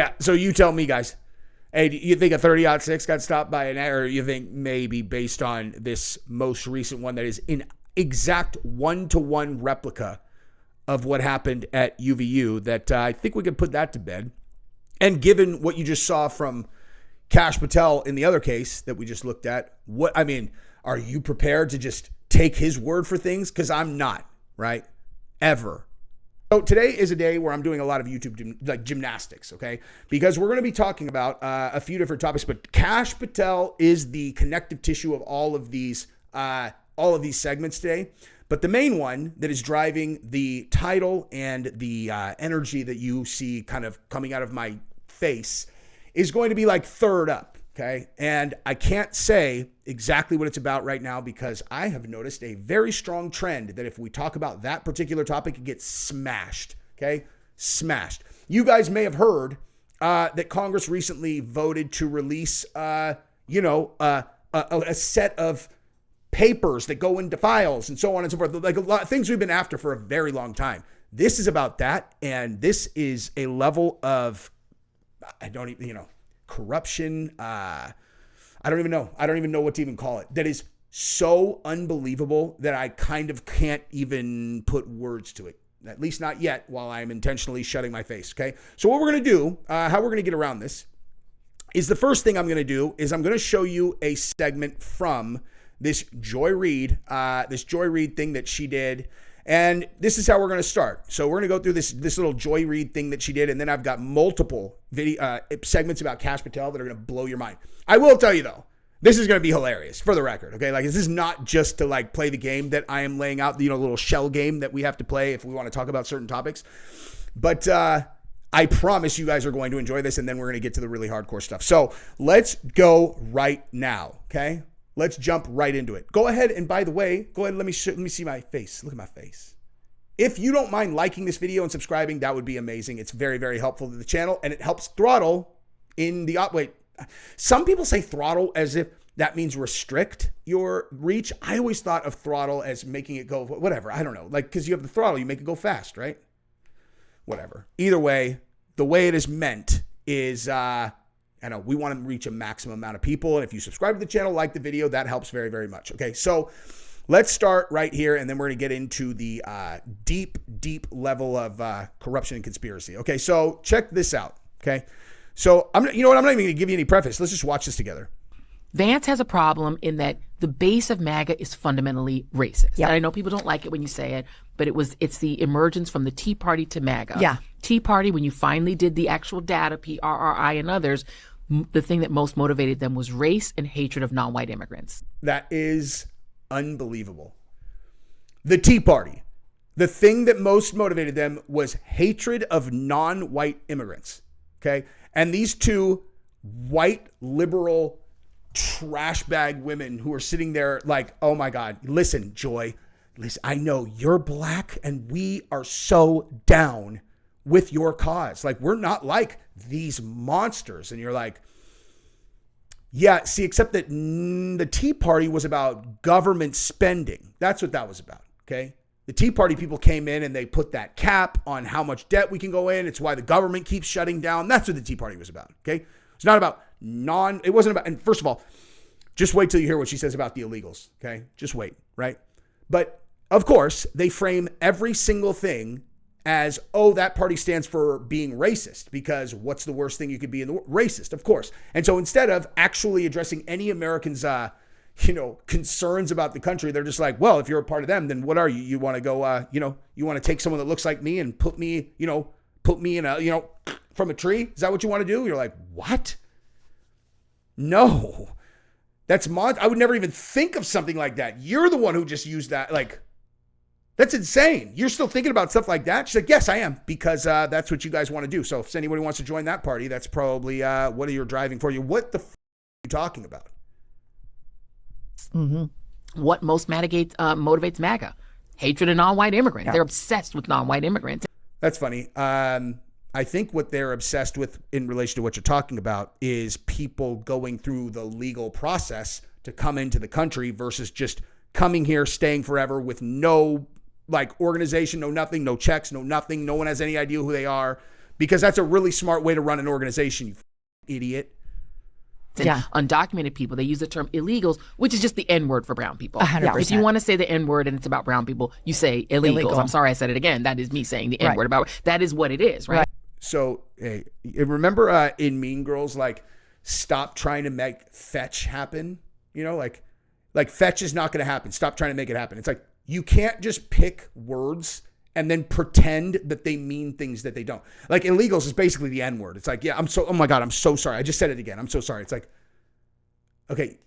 Yeah, so you tell me, guys. Hey, do you think a 30-06 got stopped by an error? Or you think maybe based on this most recent one that is in exact one-to-one replica of what happened at UVU, that I think we could put that to bed. And given what you just saw from Kash Patel in the other case that we just looked at, are you prepared to just take his word for things? Because I'm not, right? Ever. So today is a day where I'm doing a lot of YouTube gymnastics, okay? Because we're going to be talking about a few different topics, but Kash Patel is the connective tissue of all of these segments today. But the main one that is driving the title and the energy that you see kind of coming out of my face is going to be like third up, okay? And I can't say exactly what it's about right now because I have noticed a very strong trend that if we talk about that particular topic, it gets smashed, okay? Smashed. You guys may have heard that Congress recently voted to release, a set of papers that go into files and so on and so forth, like a lot of things we've been after for a very long time. This is about that, and this is a level of, corruption. I don't even know what to even call it. That is so unbelievable that I kind of can't even put words to it. At least not yet, while I'm intentionally shutting my face, okay? So what we're going to do, how we're going to get around this, is the first thing I'm going to do is I'm going to show you a segment from this Joy Reid thing that she did. And this is how we're going to start. So we're going to go through this little Joy Reid thing that she did. And then I've got multiple segments about Kash Patel that are going to blow your mind. I will tell you, though, this is going to be hilarious for the record. Okay. Like, this is not just to like play the game that I am laying out, the little shell game that we have to play if we want to talk about certain topics. But I promise you guys are going to enjoy this. And then we're going to get to the really hardcore stuff. So let's go right now. Okay. Let's jump right into it. Go ahead, and by the way, let me see my face. Look at my face. If you don't mind liking this video and subscribing, that would be amazing. It's very, very helpful to the channel, and it helps throttle in the wait. Some people say throttle as if that means restrict your reach. I always thought of throttle as making it go, whatever. I don't know. Like, because you have the throttle, you make it go fast, right? Whatever. Either way, the way it is meant is, I know we want to reach a maximum amount of people. And if you subscribe to the channel, like the video, that helps very, very much. Okay, so let's start right here. And then we're going to get into the deep level of corruption and conspiracy. Okay, so check this out. Okay, so I'm not even going to give you any preface. Let's just watch this together. Vance has a problem in that the base of MAGA is fundamentally racist. Yeah. And I know people don't like it when you say it, but it's the emergence from the Tea Party to MAGA. Yeah. Tea Party, when you finally did the actual data, PRRI and others, the thing that most motivated them was race and hatred of non-white immigrants. That is unbelievable. The Tea Party, the thing that most motivated them was hatred of non-white immigrants. Okay. And these two white liberal trash bag women who are sitting there like, oh my God, listen, Joy, listen, I know you're black and we are so down with your cause. Like, we're not like these monsters. And you're like, yeah, see, except that the Tea Party was about government spending. That's what that was about. Okay. The Tea Party people came in and they put that cap on how much debt we can go in. It's why the government keeps shutting down. That's what the Tea Party was about. Okay. It's not about it wasn't about, and first of all, just wait till you hear what she says about the illegals. Okay. Just wait. Right. But of course they frame every single thing as, oh, that party stands for being racist, because what's the worst thing you could be in the world? Racist, of course. And so instead of actually addressing any Americans, concerns about the country, they're just like, well, if you're a part of them, then what are you? You want to go, you want to take someone that looks like me and put me in a, from a tree? Is that what you want to do? You're like, what? No, I would never even think of something like that. You're the one who just used that. Like, that's insane. You're still thinking about stuff like that? She's like, yes, I am, because that's what you guys want to do. So if anybody wants to join that party, that's probably what are you driving for you. What the f*** are you talking about? Mm-hmm. What most motivates MAGA? Hatred of non-white immigrants. Yeah. They're obsessed with non-white immigrants. That's funny. I think what they're obsessed with in relation to what you're talking about is people going through the legal process to come into the country versus just coming here, staying forever with no organization, no nothing, no checks, no nothing. No one has any idea who they are. because that's a really smart way to run an organization, you idiot. And undocumented people, they use the term illegals, which is just the N-word for brown people. 100%. If you want to say the N-word and it's about brown people, you say illegals. I'm sorry I said it again. That is me saying the N-word about that is what it is, right? So, hey, remember in Mean Girls, like, stop trying to make fetch happen? You know, like fetch is not going to happen. Stop trying to make it happen. It's like, you can't just pick words and then pretend that they mean things that they don't. Like, illegals is basically the N-word. It's like, oh my God, I'm so sorry. I just said it again. I'm so sorry. It's like, okay,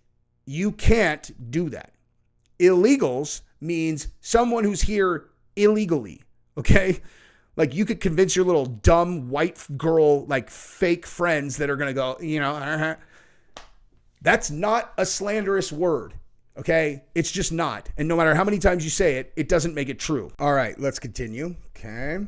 you can't do that. Illegals means someone who's here illegally, okay? Like, you could convince your little dumb white girl, like, fake friends that are going to go, you know, that's not a slanderous word. Okay, it's just not. And no matter how many times you say it, it doesn't make it true. All right, let's continue. Okay.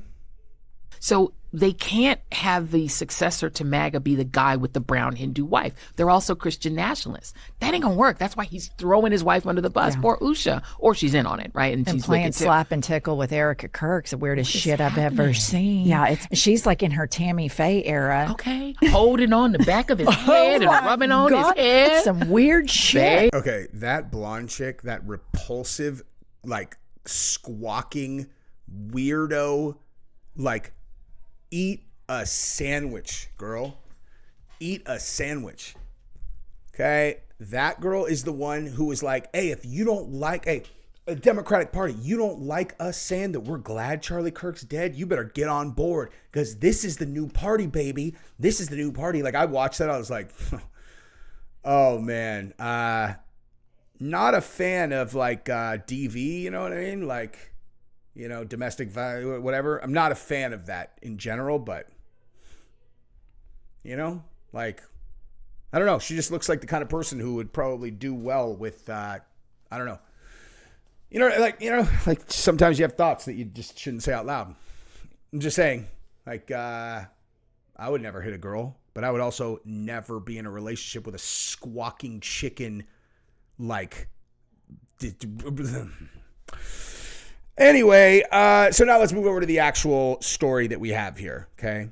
So they can't have the successor to MAGA be the guy with the brown Hindu wife. They're also Christian nationalists. That ain't gonna work. That's why he's throwing his wife under the bus. Poor Usha. Or she's in on it, right? And she's playing slap and tickle with Erica Kirk's the weirdest shit I've ever seen. Yeah, she's like in her Tammy Faye era. Okay. Holding on the back of his head and rubbing on his head. Some weird shit. Okay, that blonde chick, that repulsive, like, squawking weirdo, like, eat a sandwich, girl. Eat a sandwich. Okay? That girl is the one who is like, hey, if you don't like, a Democratic Party, you don't like us saying that we're glad Charlie Kirk's dead, you better get on board because this is the new party, baby. This is the new party. Like, I watched that. I was like, oh, man. Not a fan of, like, DV, you know what I mean? Like, you know, domestic violence, whatever. I'm not a fan of that in general, but, you know, like, I don't know. She just looks like the kind of person who would probably do well with, I don't know. You know, like sometimes you have thoughts that you just shouldn't say out loud. I'm just saying, like, I would never hit a girl, but I would also never be in a relationship with a squawking chicken, like, anyway, so now let's move over to the actual story that we have here, okay?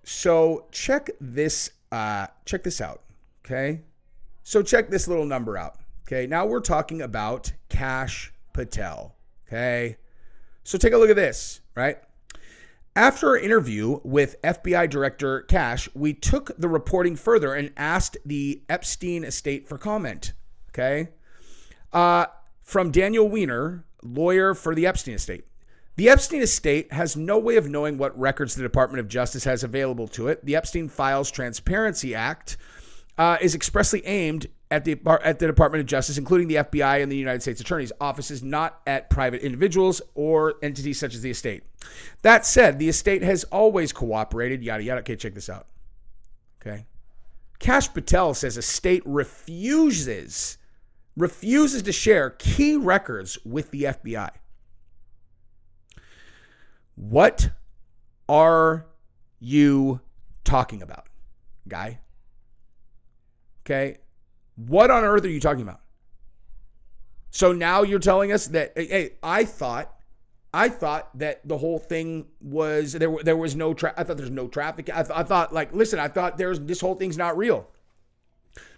So check this out, okay? So check this little number out, okay? Now we're talking about Kash Patel, okay? So take a look at this, right? After our interview with FBI Director Kash, we took the reporting further and asked the Epstein estate for comment, okay? From Daniel Weiner, lawyer for the Epstein estate. The Epstein estate has no way of knowing what records the Department of Justice has available to it. The Epstein Files Transparency Act is expressly aimed at the Department of Justice, including the FBI and the United States Attorney's offices, not at private individuals or entities such as the estate. That said, the estate has always cooperated, yada, yada. Okay, check this out. Okay. Kash Patel says estate refuses to share key records with the FBI. What are you talking about, guy? Okay. What on earth are you talking about? So now you're telling us that, hey, I thought that the whole thing was, there was no, I thought there's no traffic. I thought, like, listen, I thought this whole thing's not real.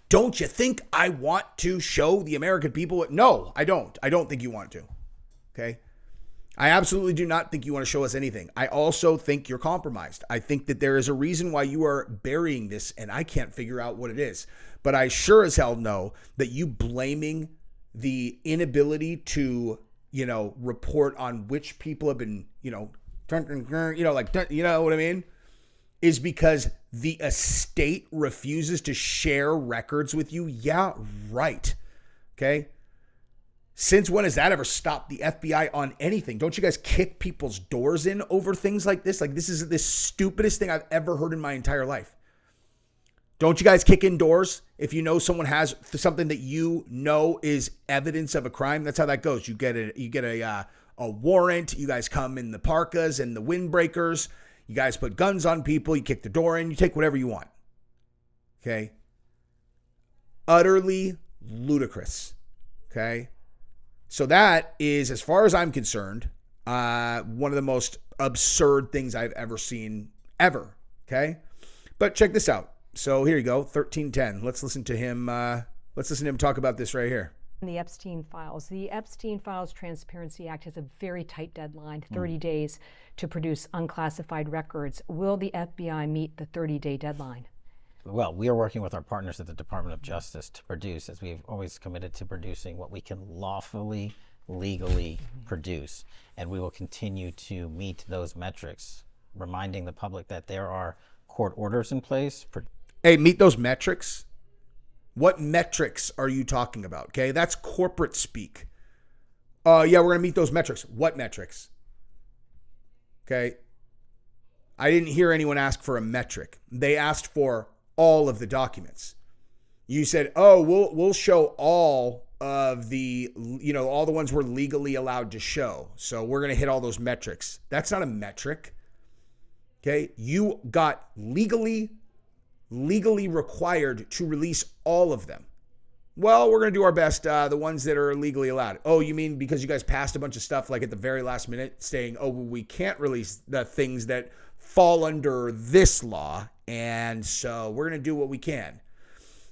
Don't you think I want to show the American people? No, I don't. I don't think you want to. Okay. I absolutely do not think you want to show us anything. I also think you're compromised. I think that there is a reason why you are burying this, and I can't figure out what it is. But I sure as hell know that you blaming the inability to, you know, report on which people have been, you know, like, you know what I mean? Is because the estate refuses to share records with you? Yeah, right. Okay. Since when has that ever stopped the FBI on anything? Don't you guys kick people's doors in over things like this? Like, this is the stupidest thing I've ever heard in my entire life. Don't you guys kick in doors if you know someone has something that you know is evidence of a crime? That's how that goes. You get a warrant. You guys come in the parkas and the windbreakers. You guys put guns on people. You kick the door in. You take whatever you want. Okay. Utterly ludicrous. Okay. So that is, as far as I'm concerned, one of the most absurd things I've ever seen, ever. Okay. But check this out. So here you go, 1310. Let's listen to him. Let's listen to him talk about this right here. The Epstein files. The Epstein Files Transparency Act has a very tight deadline, 30 days to produce unclassified records. Will the FBI meet the 30-day deadline? Well, we are working with our partners at the Department of Justice to produce, as we've always committed to producing, what we can lawfully, legally produce. And we will continue to meet those metrics, reminding the public that there are court orders in place. Hey, meet those metrics? What metrics are you talking about? Okay, that's corporate speak. Yeah, we're going to meet those metrics. What metrics? Okay. I didn't hear anyone ask for a metric. They asked for all of the documents. You said, oh, we'll show all of the, all the ones we're legally allowed to show. So we're going to hit all those metrics. That's not a metric. Okay. You got legally required to release all of them. Well, we're going to do our best. The ones that are legally allowed. Oh, you mean because you guys passed a bunch of stuff like at the very last minute saying, oh, well, we can't release the things that fall under this law. And so we're going to do what we can,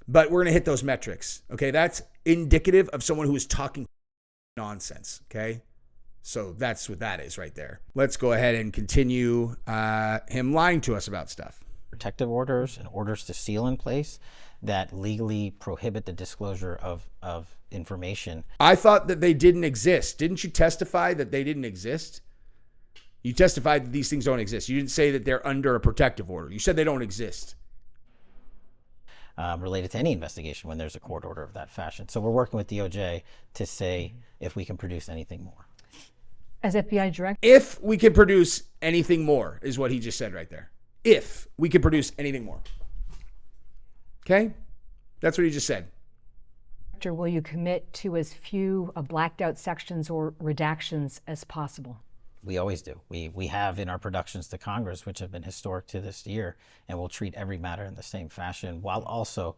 but we're going to hit those metrics. Okay. That's indicative of someone who is talking nonsense. Okay. So that's what that is right there. Let's go ahead and continue him lying to us about stuff. Protective orders and orders to seal in place that legally prohibit the disclosure of information. I thought that they didn't exist. Didn't you testify that they didn't exist? You testified that these things don't exist. You didn't say that they're under a protective order. You said they don't exist. Related to any investigation when there's a court order of that fashion. So we're working with DOJ to say if we can produce anything more. As FBI director, if we can produce anything more is what he just said right there. If we can produce anything more. Okay? That's what he just said. will you commit to as few blacked out sections or redactions as possible? We always do. We have in our productions to Congress, which have been historic to this year, and we'll treat every matter in the same fashion while also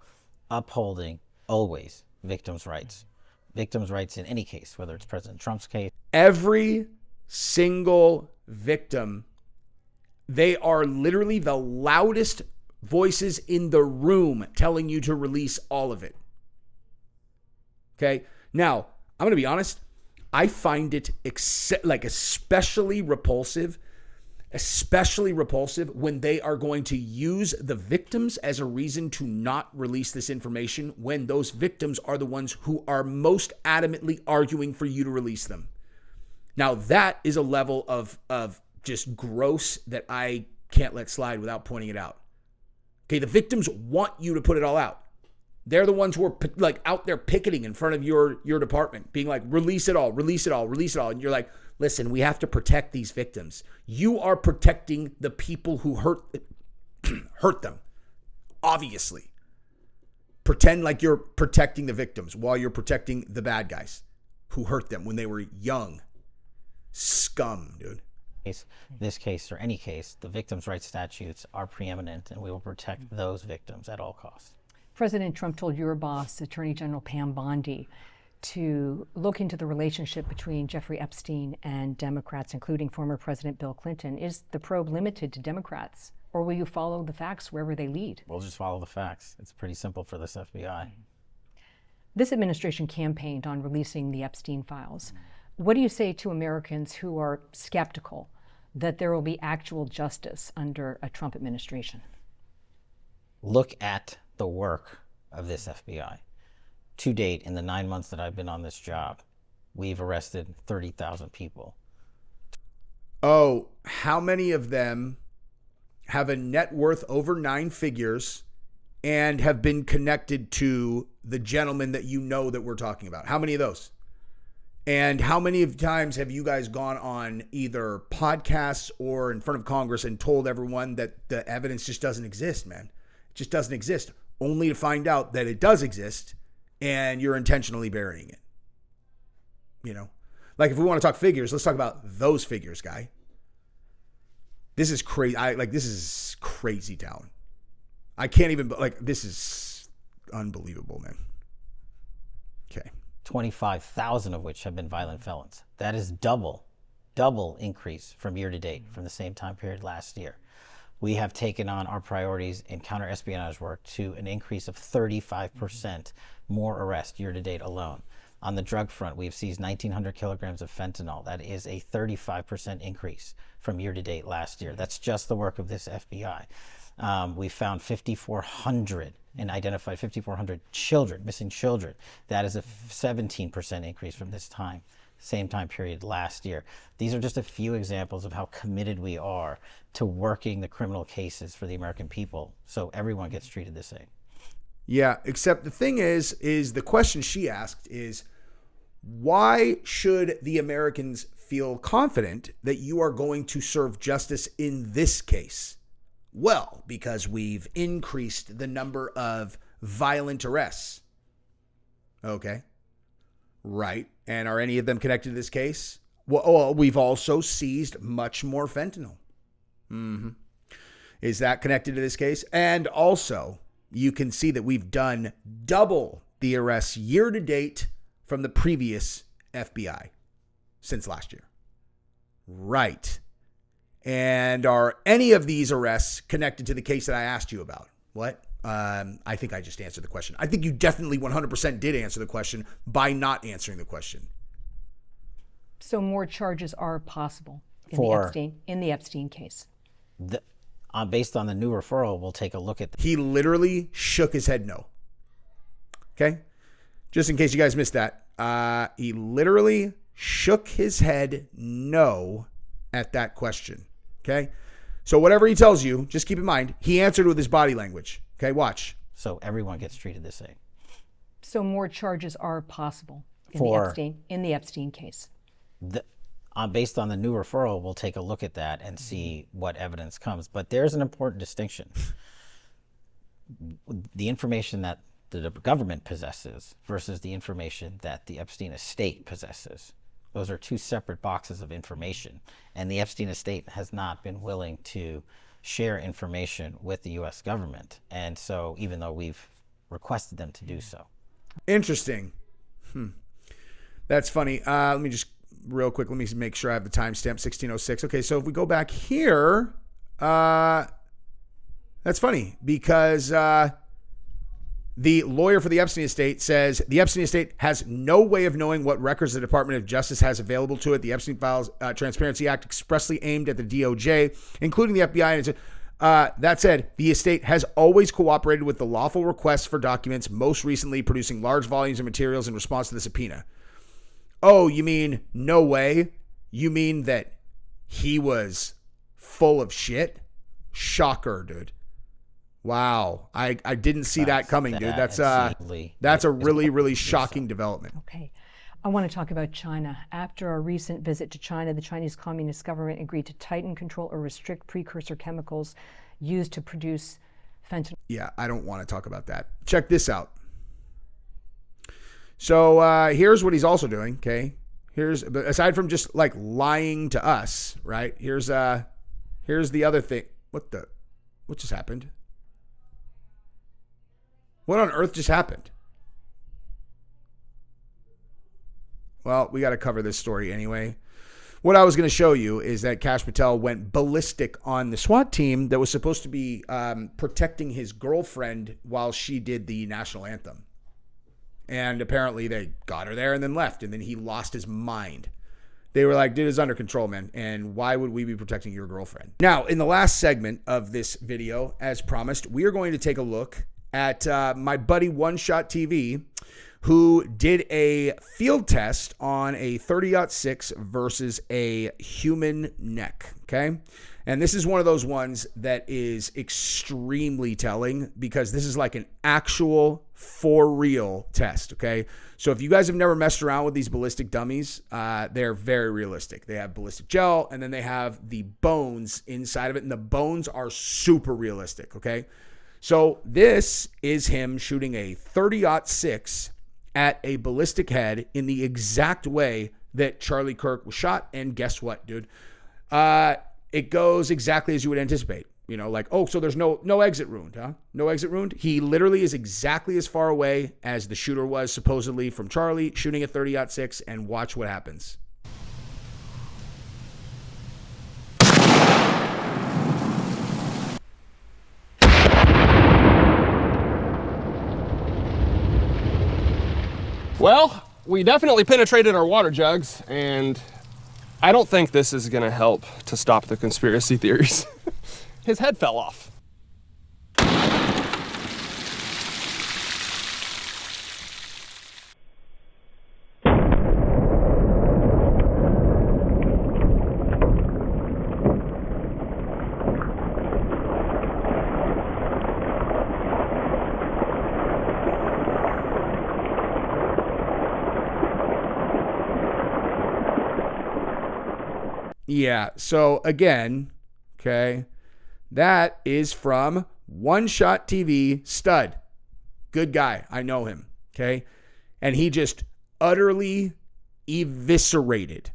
upholding always victims' rights. Victims' rights in any case, whether it's President Trump's case. Every single victim, they are literally the loudest voices in the room telling you to release all of it. Okay? Now, I'm going to be honest. I find it especially repulsive when they are going to use the victims as a reason to not release this information when those victims are the ones who are most adamantly arguing for you to release them. Now, that is a level of just gross that I can't let slide without pointing it out. Okay, the victims want you to put it all out. They're the ones who are out there picketing in front of your department, being like, release it all, release it all, release it all. And you're like, listen, we have to protect these victims. You are protecting the people who hurt them, obviously. Pretend like you're protecting the victims while you're protecting the bad guys who hurt them when they were young. Scum, dude. This case or any case, the victims' rights statutes are preeminent, and we will protect those victims at all costs. President Trump told your boss, Attorney General Pam Bondi, to look into the relationship between Jeffrey Epstein and Democrats, including former President Bill Clinton. Is the probe limited to Democrats, or will you follow the facts wherever they lead? We'll just follow the facts. It's pretty simple for this FBI. This administration campaigned on releasing the Epstein files. What do you say to Americans who are skeptical that there will be actual justice under a Trump administration? Look at the work of this FBI. To date, in the 9 months that I've been on this job, we've arrested 30,000 people. Oh, how many of them have a net worth over 9 figures and have been connected to the gentleman that you know that we're talking about? How many of those? And how many of times have you guys gone on either podcasts or in front of Congress and told everyone that the evidence just doesn't exist, man? It just doesn't exist, only to find out that it does exist and you're intentionally burying it. You know, like if we want to talk figures, let's talk about those figures, guy. This is crazy. This is crazy town. I can't even, this is unbelievable, man. Okay. 25,000 of which have been violent felons. That is double increase from year to date from the same time period last year. we have taken on our priorities in counter-espionage work to an increase of 35% more arrests year to date alone. On the drug front, we've seized 1,900 kilograms of fentanyl. That is a 35% increase from year to date last year. That's just the work of this FBI. We found 5,400 and identified 5,400 children, missing children. That is a 17% increase from this time, same time period last year. These are just a few examples of how committed we are to working the criminal cases for the American people so everyone gets treated the same. Yeah, except the thing is the question she asked is, why should the Americans feel confident that you are going to serve justice in this case? Well, because we've increased the number of violent arrests. Okay. Right. And are any of them connected to this case? Well, we've also seized much more fentanyl. Is that connected to this case? And also, you can see that we've done double the arrests year to date from the previous FBI since last year. Right. And are any of these arrests connected to the case that I asked you about? What? I think I just answered the question. I think you definitely 100% did answer the question by not answering the question. So more charges are possible in the Epstein case. Based on the new referral, we'll take a look at. He literally shook his head no. Okay? Just in case you guys missed that. He literally shook his head no at that question. Okay? So whatever he tells you, just keep in mind, he answered with his body language. Okay? Watch. So everyone gets treated the same. So more charges are possible in the Epstein case. Based on the new referral, we'll take a look at that and see what evidence comes. But there's an important distinction. The information that the government possesses versus the information that the Epstein estate possesses. Those are two separate boxes of information. And the Epstein estate has not been willing to share information with the U.S. government. And so even though we've requested them to do so. Interesting. That's funny. Let me just real quick, let me make sure I have the timestamp, 1606. Okay, so if we go back here, that's funny because the lawyer for the Epstein estate says the Epstein estate has no way of knowing what records the Department of Justice has available to it. The Epstein Files Transparency Act expressly aimed at the DOJ, including the FBI. And that said, the estate has always cooperated with the lawful requests for documents, most recently producing large volumes of materials in response to the subpoena. Oh, you mean no way? You mean that he was full of shit? Shocker, dude. Wow. I didn't see that coming, dude. That's a really, really shocking development. Okay. I want to talk about China. After a recent visit to China, the Chinese Communist government agreed to tighten control or restrict precursor chemicals used to produce fentanyl. Yeah, I don't want to talk about that. Check this out. So here's what he's also doing, okay? Aside from just like lying to us, right? Here's the other thing. What just happened? What on earth just happened? Well, we got to cover this story anyway. What I was going to show you is that Kash Patel went ballistic on the SWAT team that was supposed to be protecting his girlfriend while she did the national anthem. And apparently they got her there and then left. And then he lost his mind. They were like, dude, it's under control, man. And why would we be protecting your girlfriend? Now, in the last segment of this video, as promised, we are going to take a look at my buddy One Shot TV, who did a field test on a 30-06 versus a human neck, okay? And this is one of those ones that is extremely telling because this is like an actual for real test, okay? So if you guys have never messed around with these ballistic dummies, they're very realistic. They have ballistic gel, and then they have the bones inside of it, and the bones are super realistic, okay? So this is him shooting a 30-06 at a ballistic head in the exact way that Charlie Kirk was shot. And guess what, dude? It goes exactly as you would anticipate. You know, like, oh, so there's no exit wound, huh? No exit wound? He literally is exactly as far away as the shooter was supposedly from Charlie, shooting a 30-06, and watch what happens. Well, we definitely penetrated our water jugs, and I don't think this is going to help to stop the conspiracy theories. His head fell off. Yeah, so again, okay, that is from One Shot TV stud. Good guy. I know him, okay? And he just utterly eviscerated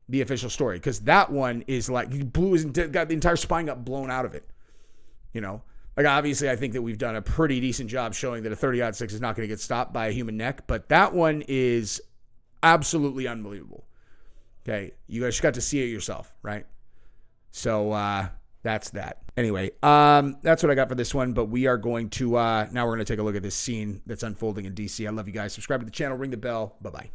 the official story, because that one is like, he got the entire spine got blown out of it, you know? Like, obviously, I think that we've done a pretty decent job showing that a 30-06 is not going to get stopped by a human neck, but that one is absolutely unbelievable. Okay, you guys got to see it yourself, right? So that's that. Anyway, that's what I got for this one, but we are going to, now we're going to take a look at this scene that's unfolding in D.C. I love you guys. Subscribe to the channel, ring the bell. Bye-bye.